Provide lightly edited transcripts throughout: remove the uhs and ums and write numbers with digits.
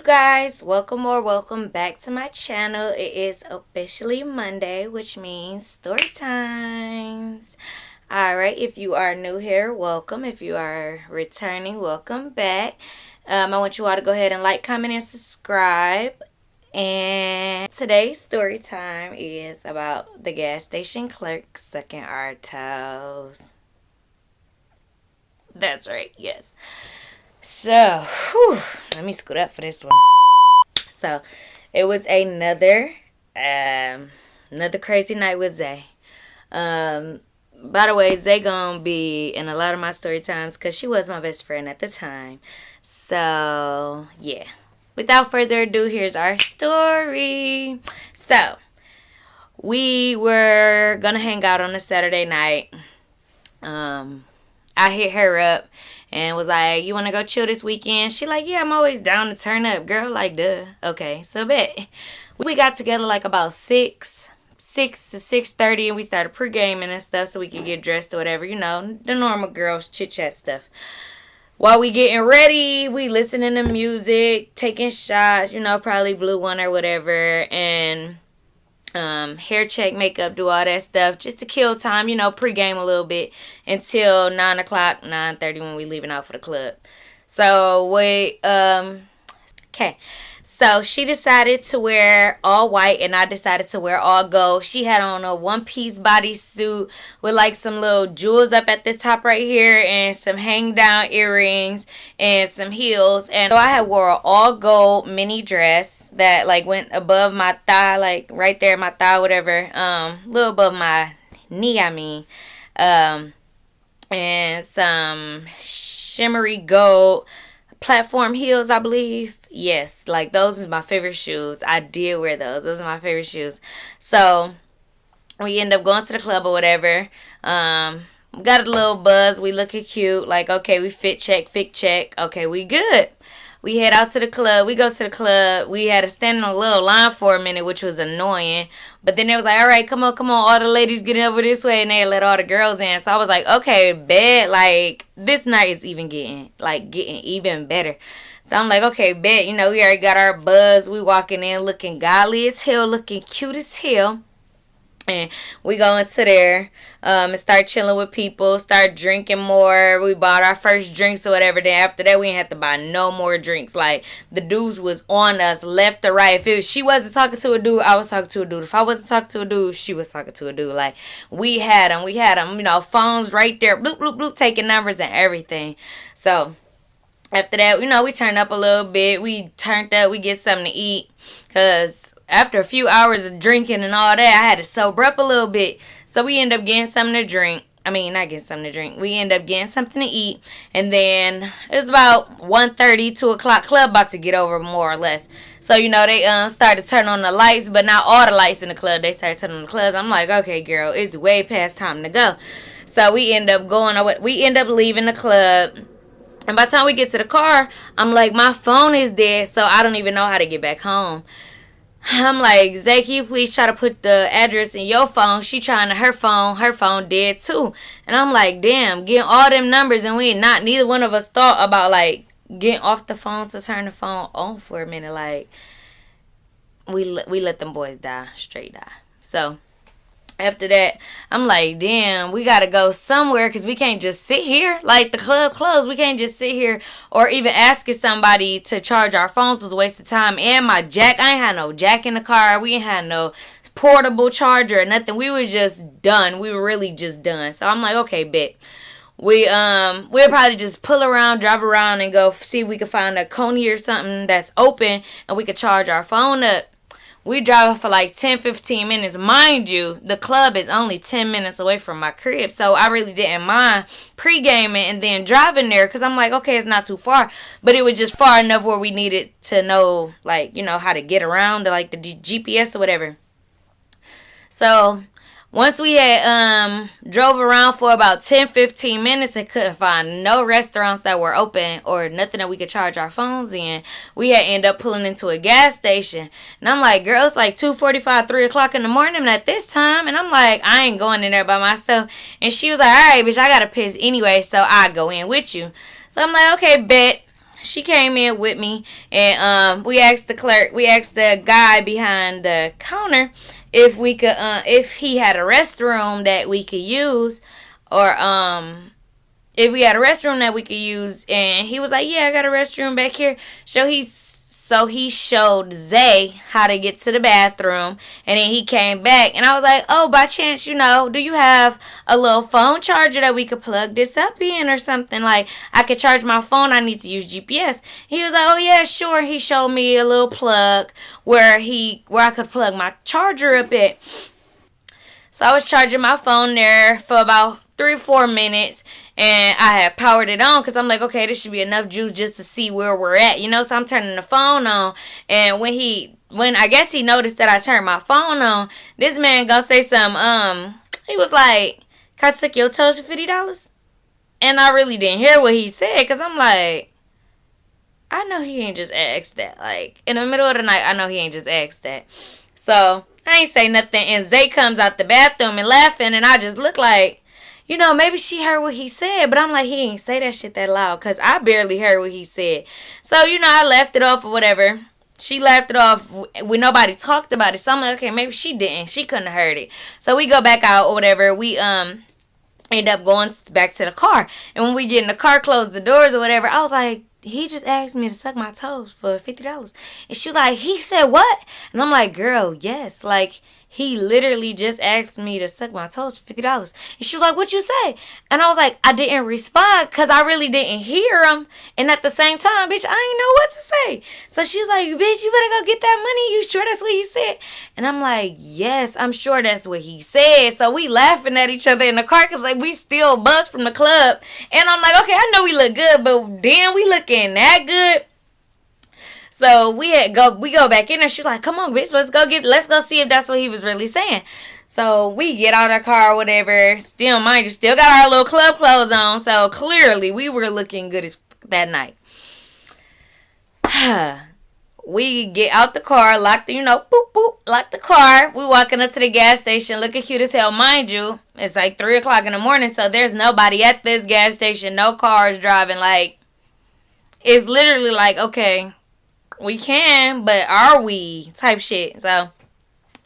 guys, welcome or welcome back to my channel. It is officially Monday, which means story times. Alright, if you are new here, welcome. If you are returning, welcome back. I want you all to go ahead and like, comment, and subscribe. And today's story time is about the gas station clerk sucking our toes. That's right, yes. So, let me scoot up for this one. So, it was another crazy night with Zay. By the way, Zay gonna be in a lot of my story times because she was my best friend at the time. So, yeah. Without further ado, here's our story. So, we were gonna hang out on a Saturday night. I hit her up and was like, you want to go chill this weekend? She like, yeah, I'm always down to turn up, girl. Like, duh. Okay, so bet. We got together like about 6 to 6:30, and we started pre-gaming and stuff so we could get dressed or whatever. You know, the normal girls chit-chat stuff. While we getting ready, we listening to music, taking shots, you know, probably blew one or whatever, and hair check, makeup, do all that stuff just to kill time, you know, pregame a little bit until 9 o'clock, 9:30 when we leaving out for the club. So okay. So she decided to wear all white and I decided to wear all gold. She had on a one-piece bodysuit with like some little jewels up at the top right here and some hang-down earrings and some heels. And so I had wore an all gold mini dress that like went above my thigh, like right there, my thigh, whatever, a little above my knee, and some shimmery gold platform heels, I believe. Yes, like those is my favorite shoes. I did wear those. Those are my favorite shoes. So we end up going to the club or whatever. Got a little buzz. We looking cute. Like, okay, we fit check. Okay, we good. We head out to the club. We go to the club. We had to stand in a little line for a minute, which was annoying. But then it was like, all right, come on. All the ladies get over this way. And they let all the girls in. So I was like, okay, bet. Like, this night is getting even better. So I'm like, okay, bet. You know, we already got our buzz. We walking in looking godly as hell, looking cute as hell. And we go into there and start chilling with people, start drinking more. We bought our first drinks or whatever. Then after that, we didn't have to buy no more drinks. Like, the dudes was on us left to right. If she wasn't talking to a dude, I was talking to a dude. If I wasn't talking to a dude, she was talking to a dude. Like, we had them, you know, phones right there, bloop, bloop, bloop, taking numbers and everything. So after that, you know, we turned up a little bit. We turned up. We get something to eat. Because after a few hours of drinking and all that, I had to sober up a little bit. So we end up getting something to drink. I mean, not getting something to drink. We end up getting something to eat. And then it's about 1:30, 2 o'clock. Club about to get over more or less. So, you know, they started to turn on the lights. But not all the lights in the club. They started turning on the clubs. I'm like, okay, girl, it's way past time to go. So we end up leaving the club. And by the time we get to the car, I'm like, my phone is dead, so I don't even know how to get back home. I'm like, Zay, can you please try to put the address in your phone? She trying to her phone dead too. And I'm like, damn, getting all them numbers and neither one of us thought about like getting off the phone to turn the phone on for a minute. Like, we let them boys straight die. So after that, I'm like, damn, we gotta go somewhere because we can't just sit here. Like, the club closed. We can't just sit here or even asking somebody to charge our phones was a waste of time. And my jack, I ain't had no jack in the car. We ain't had no portable charger or nothing. We were just done. We were really just done. So I'm like, okay, bet. We'll probably just pull around, drive around, and go see if we can find a Coney or something that's open and we could charge our phone up. We drive for like 10-15 minutes. Mind you, the club is only 10 minutes away from my crib. So I really didn't mind pre-gaming and then driving there. Because I'm like, okay, it's not too far. But it was just far enough where we needed to know, like, you know, how to get around, like the GPS or whatever. So once we had drove around for about 10-15 minutes and couldn't find no restaurants that were open or nothing that we could charge our phones in, we had ended up pulling into a gas station. And I'm like, girl, it's like 2:45, 3 o'clock in the morning at this time. And I'm like, I ain't going in there by myself. And she was like, all right, bitch, I got to piss anyway, so I go in with you. So I'm like, okay, bet. she came in with me, and we asked the guy behind the counter if we could, if he had a restroom that we could use, or if we had a restroom that we could use, and he was like, yeah, I got a restroom back here. So he showed Zay how to get to the bathroom, and then he came back, and I was like, oh, by chance, do you have a little phone charger that we could plug this up in or something? Like, I could charge my phone, I need to use GPS. He was like, oh yeah, sure. He showed me a little plug where I could plug my charger up at. So I was charging my phone there for about 3 or 4 minutes, and I had powered it on because I'm like, okay, this should be enough juice just to see where we're at, So I'm turning the phone on, and when I guess he noticed that I turned my phone on, this man gonna say something. He was like, "Can I suck your toes for $50?" And I really didn't hear what he said because I'm like, I know he ain't just asked that. Like, in the middle of the night, I know he ain't just asked that. So I ain't say nothing, and Zay comes out the bathroom and laughing, and I just look like, maybe she heard what he said, but I'm like, he ain't say that shit that loud, because I barely heard what he said. So, I left it off or whatever. She left it off when nobody talked about it. So I'm like, okay, maybe she didn't. She couldn't have heard it. So we go back out or whatever. We end up going back to the car. And when we get in the car, close the doors or whatever, I was like, he just asked me to suck my toes for $50. And she was like, he said what? And I'm like, girl, yes. Like, he literally just asked me to suck my toes for $50. And she was like, what you say? And I was like, I didn't respond because I really didn't hear him. And at the same time, bitch, I didn't know what to say. So she was like, bitch, you better go get that money. You sure that's what he said? And I'm like, yes, I'm sure that's what he said. So we laughing at each other in the car because like, we still buzzed from the club. And I'm like, okay, I know we look good, but damn, we looking that good. So we go back in there. She's like, come on, bitch, let's go see if that's what he was really saying. So we get out of the car or whatever. Still, mind you, still got our little club clothes on. So clearly we were looking good as that night. We get out the car, lock the, boop, boop, lock the car. We walking up to the gas station, looking cute as hell. Mind you, it's like 3 o'clock in the morning, so there's nobody at this gas station. No cars driving. Like, it's literally like, okay, we can, but are we? Type shit. So,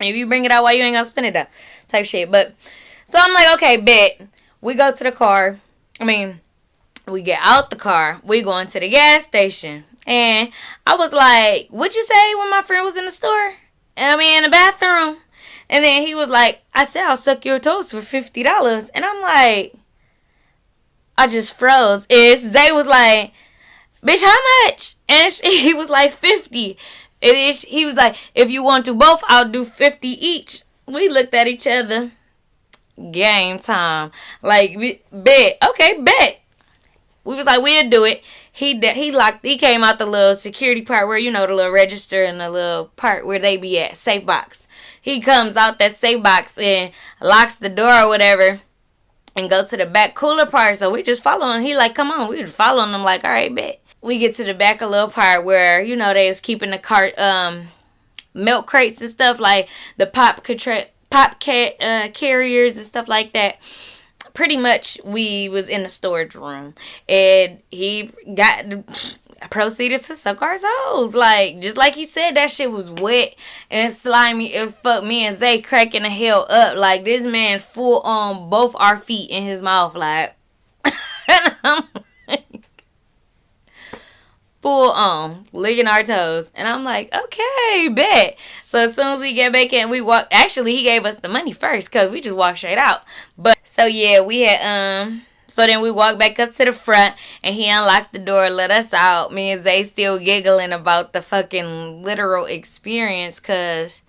if you bring it out, why you ain't gonna spend it though? Type shit. But, so I'm like, okay, bet. We go to the car. We get out the car. We going to the gas station. And I was like, what'd you say when my friend was in the store? In the bathroom. And then he was like, I said, I'll suck your toes for $50. And I'm like, I just froze. Zay was like, bitch, how much? And he was like, 50. He was like, if you want to both, I'll do 50 each. We looked at each other. Game time. Like, bet. Okay, bet. We was like, we'll do it. He came out the little security part where, the little register and the little part where they be at, safe box. He comes out that safe box and locks the door or whatever and go to the back cooler part. So we just following. He like, come on. We was following him like, all right, bet. We get to the back a little part where, they was keeping the milk crates and stuff, like the pop carriers and stuff like that. Pretty much, we was in the storage room, and he proceeded to suck our toes. Like, just like he said, that shit was wet and slimy. It fucked me and Zay cracking the hell up. Like, this man full on both our feet in his mouth, like, and I'm like, full on licking our toes. And I'm like, okay, bet. So as soon as we get back in, we walk. Actually, he gave us the money first because we just walked straight out. But so yeah, we had so then we walked back up to the front and he unlocked the door, let us out. Me and Zay still giggling about the fucking literal experience because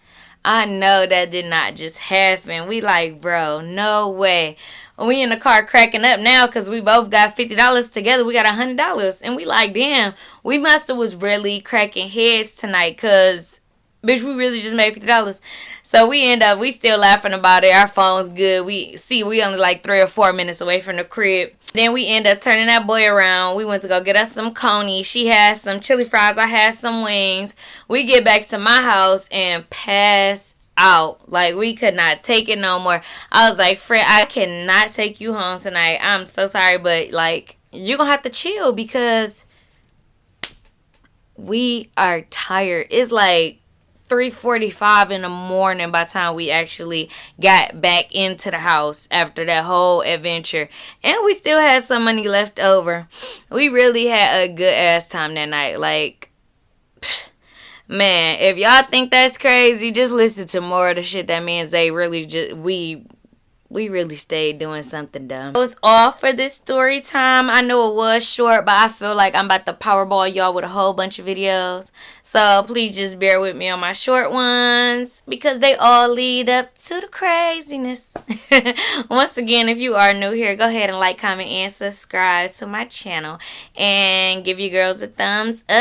I know that did not just happen. We like, bro, no way. We in the car cracking up now because we both got $50 together. We got $100. And we like, damn, we must have was really cracking heads tonight because, bitch, we really just made $50. So we still laughing about it. Our phone's good. We only like 3 or 4 minutes away from the crib. Then we end up turning that boy around. We went to go get us some coney. She had some chili fries. I had some wings. We get back to my house and pass out. Like, we could not take it no more. I was like, Fred, I cannot take you home tonight. I'm so sorry, but like, you're gonna have to chill because we are tired. It's like 3:45 in the morning by the time we actually got back into the house after that whole adventure, and we still had some money left over. We really had a good ass time that night. Like, man, if y'all think that's crazy, just listen to more of the shit that me and Zay really just we really stayed doing something dumb. That was all for this story time. I know it was short, but I feel like I'm about to powerball y'all with a whole bunch of videos. So please just bear with me on my short ones because they all lead up to the craziness. Once again, if you are new here, go ahead and like, comment, and subscribe to my channel. And give you girls a thumbs up.